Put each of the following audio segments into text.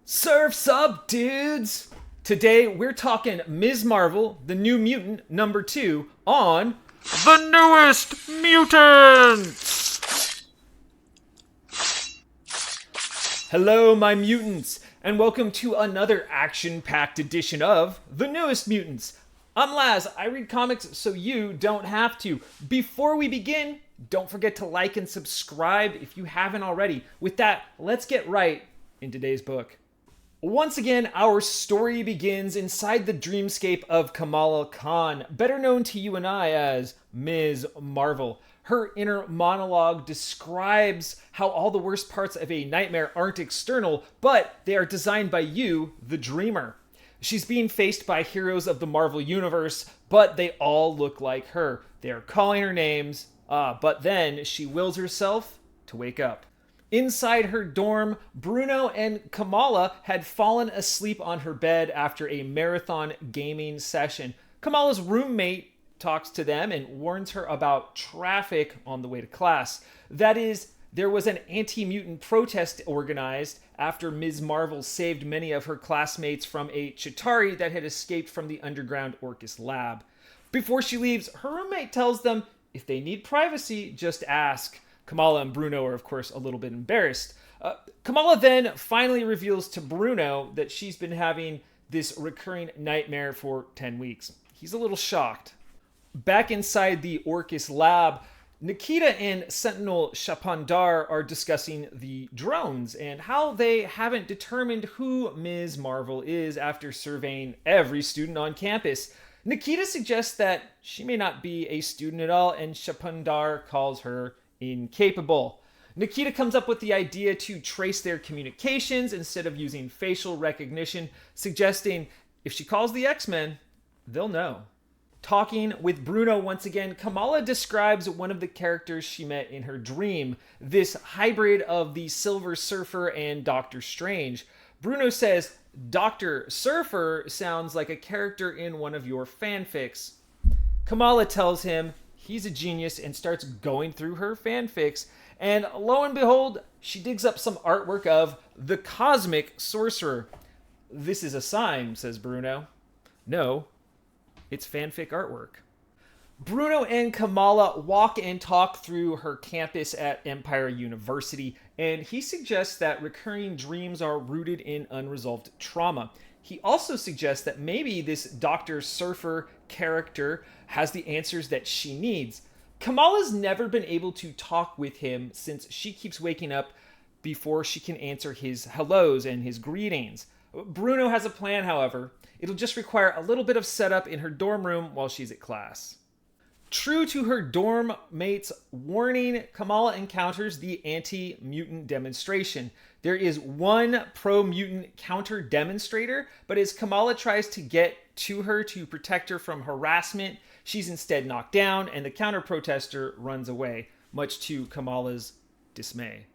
Surf's up, dudes! Today we're talking Ms. Marvel, the New Mutant #2 on The Newest Mutants! Hello, my mutants, and welcome to another action-packed edition of The Newest Mutants. I'm Laz. I read comics so you don't have to. Before we begin, don't forget to like and subscribe if you haven't already. With that, let's get right in today's book. Once again, our story begins inside the dreamscape of Kamala Khan, better known to you and I as Ms. Marvel. Her inner monologue describes how all the worst parts of a nightmare aren't external, but they are designed by you, the dreamer. She's being faced by heroes of the Marvel Universe, but they all look like her. They are calling her names, but then she wills herself to wake up. Inside her dorm, Bruno and Kamala had fallen asleep on her bed after a marathon gaming session. Kamala's roommate talks to them and warns her about traffic on the way to class. That is, there was an anti-mutant protest organized after Ms. Marvel saved many of her classmates from a Chitauri that had escaped from the underground Orcus lab. Before she leaves, her roommate tells them if they need privacy, just ask. Kamala and Bruno are, of course, a little bit embarrassed. Kamala then finally reveals to Bruno that she's been having this recurring nightmare for 10 weeks. He's a little shocked. Back inside the Orcus lab, Nikita and Sentinel Shapandar are discussing the drones and how they haven't determined who Ms. Marvel is after surveying every student on campus. Nikita suggests that she may not be a student at all, and Shapandar calls her incapable. Nikita comes up with the idea to trace their communications instead of using facial recognition, suggesting if she calls the X-Men, they'll know. Talking with Bruno once again, Kamala describes one of the characters she met in her dream, this hybrid of the Silver Surfer and Doctor Strange. Bruno says, Dr. Surfer sounds like a character in one of your fanfics. Kamala tells him he's a genius and starts going through her fanfics, and lo and behold, she digs up some artwork of the Cosmic Sorcerer. This is a sign, says Bruno. No, it's fanfic artwork. Bruno and Kamala walk and talk through her campus at Empire University, and he suggests that recurring dreams are rooted in unresolved trauma. He also suggests that maybe this Dr. Surfer character has the answers that she needs. Kamala's never been able to talk with him since she keeps waking up before she can answer his hellos and his greetings. Bruno has a plan, however. It'll just require a little bit of setup in her dorm room while she's at class. True to her dorm mate's warning, Kamala encounters the anti-mutant demonstration. There is one pro-mutant counter-demonstrator, but as Kamala tries to get to her to protect her from harassment, she's instead knocked down, and the counter-protester runs away, much to Kamala's dismay.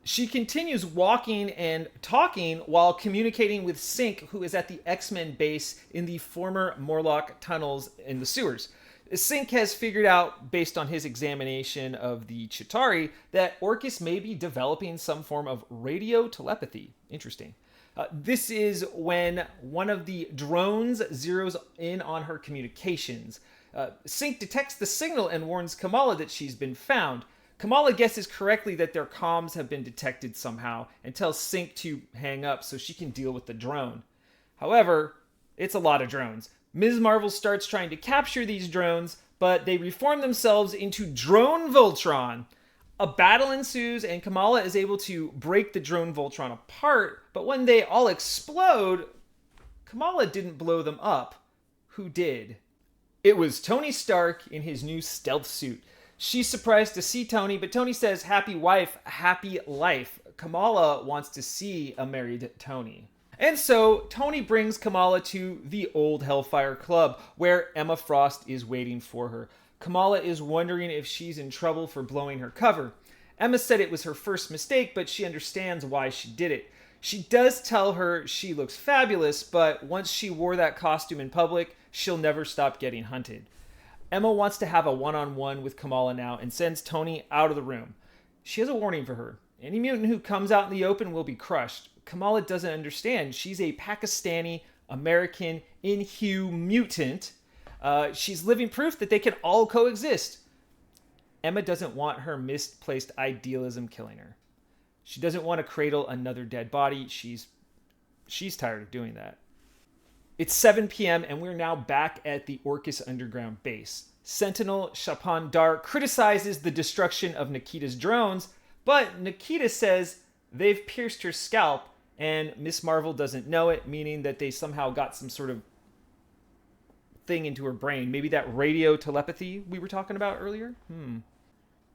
She continues walking and talking while communicating with Sync, who is at the X-Men base in the former Morlock tunnels in the sewers. Sync has figured out, based on his examination of the Chitauri, that Orcus may be developing some form of radio telepathy. Interesting. This is when one of the drones zeroes in on her communications. Sync detects the signal and warns Kamala that she's been found. Kamala guesses correctly that their comms have been detected somehow and tells Sync to hang up so she can deal with the drone. However, it's a lot of drones. Ms. Marvel starts trying to capture these drones, but they reform themselves into Drone Voltron. A battle ensues, and Kamala is able to break the Drone Voltron apart, but when they all explode, Kamala didn't blow them up. Who did? It was Tony Stark in his new stealth suit. She's surprised to see Tony, but Tony says, happy wife, happy life. Kamala wants to see a married Tony. And so, Tony brings Kamala to the old Hellfire Club, where Emma Frost is waiting for her. Kamala is wondering if she's in trouble for blowing her cover. Emma said it was her first mistake, but she understands why she did it. She does tell her she looks fabulous, but once she wore that costume in public, she'll never stop getting hunted. Emma wants to have a one-on-one with Kamala now and sends Tony out of the room. She has a warning for her. Any mutant who comes out in the open will be crushed. Kamala doesn't understand. She's a Pakistani American Inhuman mutant. She's living proof that they can all coexist. Emma doesn't want her misplaced idealism killing her. She doesn't want to cradle another dead body. She's tired of doing that. It's 7 p.m. and we're now back at the Orcus Underground base. Sentinel Shapandar criticizes the destruction of Nikita's drones, but Nikita says they've pierced her scalp and Miss Marvel doesn't know it, meaning that they somehow got some sort of thing into her brain. Maybe that radio telepathy we were talking about earlier?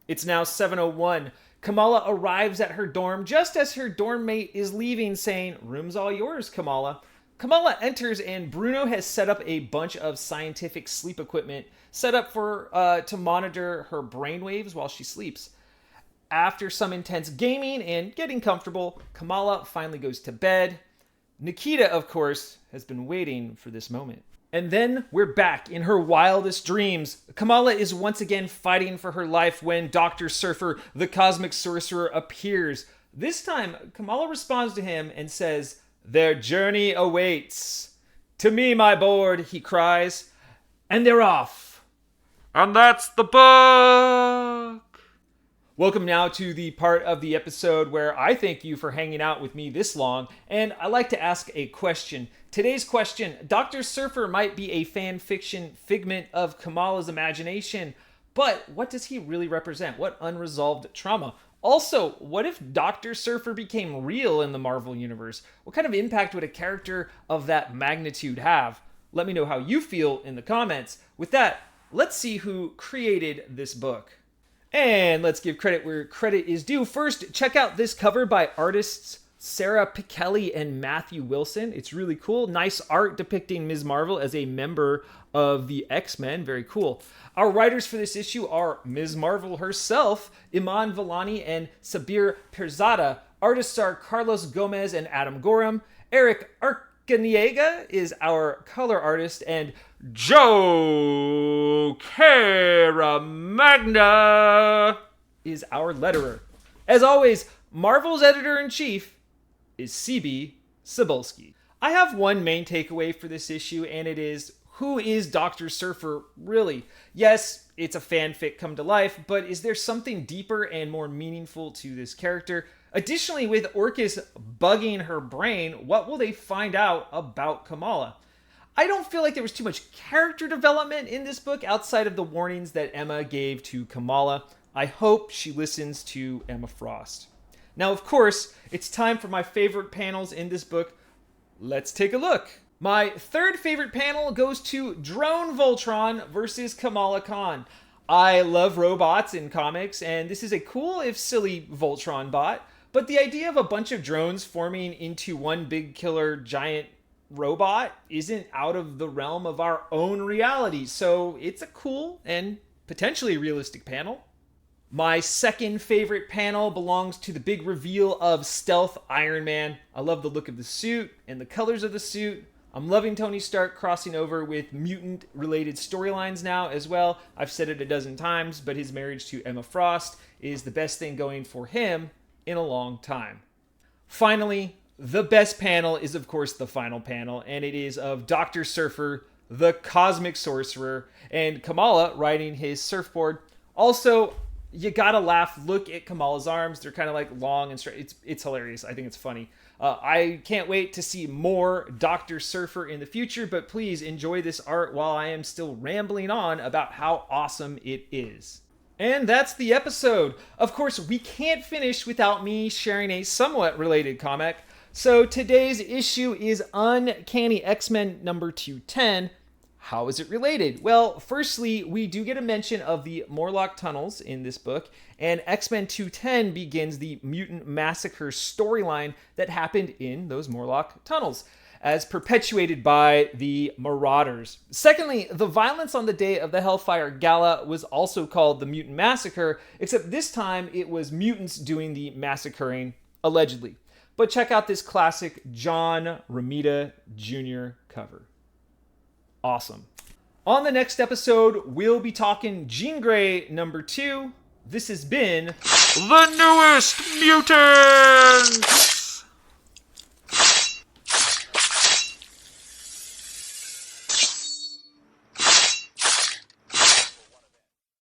It's now 7:01. Kamala arrives at her dorm just as her dorm mate is leaving, saying, "Room's all yours, Kamala." Kamala enters and Bruno has set up a bunch of scientific sleep equipment set up for to monitor her brainwaves while she sleeps. After some intense gaming and getting comfortable, Kamala finally goes to bed. Nikita, of course, has been waiting for this moment. And then we're back in her wildest dreams. Kamala is once again fighting for her life when Dr. Surfer, the cosmic sorcerer, appears. This time, Kamala responds to him and says, "Their journey awaits." "To me, my board," he cries. And they're off. And that's the book. Welcome now to the part of the episode where I thank you for hanging out with me this long, and I like to ask a question. Today's question: Dr. Surfer might be a fan fiction figment of Kamala's imagination, but what does he really represent? What unresolved trauma? Also, what if Dr. Surfer became real in the Marvel Universe? What kind of impact would a character of that magnitude have? Let me know how you feel in the comments. With that, let's see who created this book. And let's give credit where credit is due. First, check out this cover by artists Sarah Pichelli and Matthew Wilson. It's really cool. Nice art depicting Ms. Marvel as a member of the X-Men. Very cool. Our writers for this issue are Ms. Marvel herself, Iman Vellani and Sabir Pirzada. Artists are Carlos Gomez and Adam Gorham. Eric Arcaniega is our color artist, and Joe Caramagna is our letterer. As always, Marvel's editor-in-chief is CB Cebulski. I have one main takeaway for this issue, and it is, who is Dr. Surfer really? Yes, it's a fanfic come to life, but is there something deeper and more meaningful to this character? Additionally, with Orcus bugging her brain, what will they find out about Kamala? I don't feel like there was too much character development in this book outside of the warnings that Emma gave to Kamala. I hope she listens to Emma Frost. Now, of course, it's time for my favorite panels in this book. Let's take a look. My third favorite panel goes to Drone Voltron versus Kamala Khan. I love robots in comics, and this is a cool, if silly, Voltron bot. But the idea of a bunch of drones forming into one big killer giant robot isn't out of the realm of our own reality, so it's a cool and potentially realistic panel. My second favorite panel belongs to the big reveal of Stealth Iron Man. I love the look of the suit and the colors of the suit. I'm loving Tony Stark crossing over with mutant-related storylines now as well. I've said it a dozen times, but his marriage to Emma Frost is the best thing going for him in a long time. Finally, the best panel is, of course, the final panel, and it is of Dr. Surfer, the cosmic sorcerer, and Kamala riding his surfboard. Also, you gotta laugh. Look at Kamala's arms. They're kind of like long and straight. It's hilarious. I think it's funny. I can't wait to see more Dr. Surfer in the future, but please enjoy this art while I am still rambling on about how awesome it is. And that's the episode. Of course, we can't finish without me sharing a somewhat related comic. So today's issue is Uncanny X-Men number 210. How is it related? Well, firstly, we do get a mention of the Morlock tunnels in this book, and X-Men 210 begins the Mutant Massacre storyline that happened in those Morlock tunnels, as perpetuated by the Marauders. Secondly, the violence on the day of the Hellfire Gala was also called the Mutant Massacre, except this time it was mutants doing the massacring, allegedly. But check out this classic John Romita Jr. cover. Awesome. On the next episode, we'll be talking Jean Grey number 2. This has been The Newest Mutants!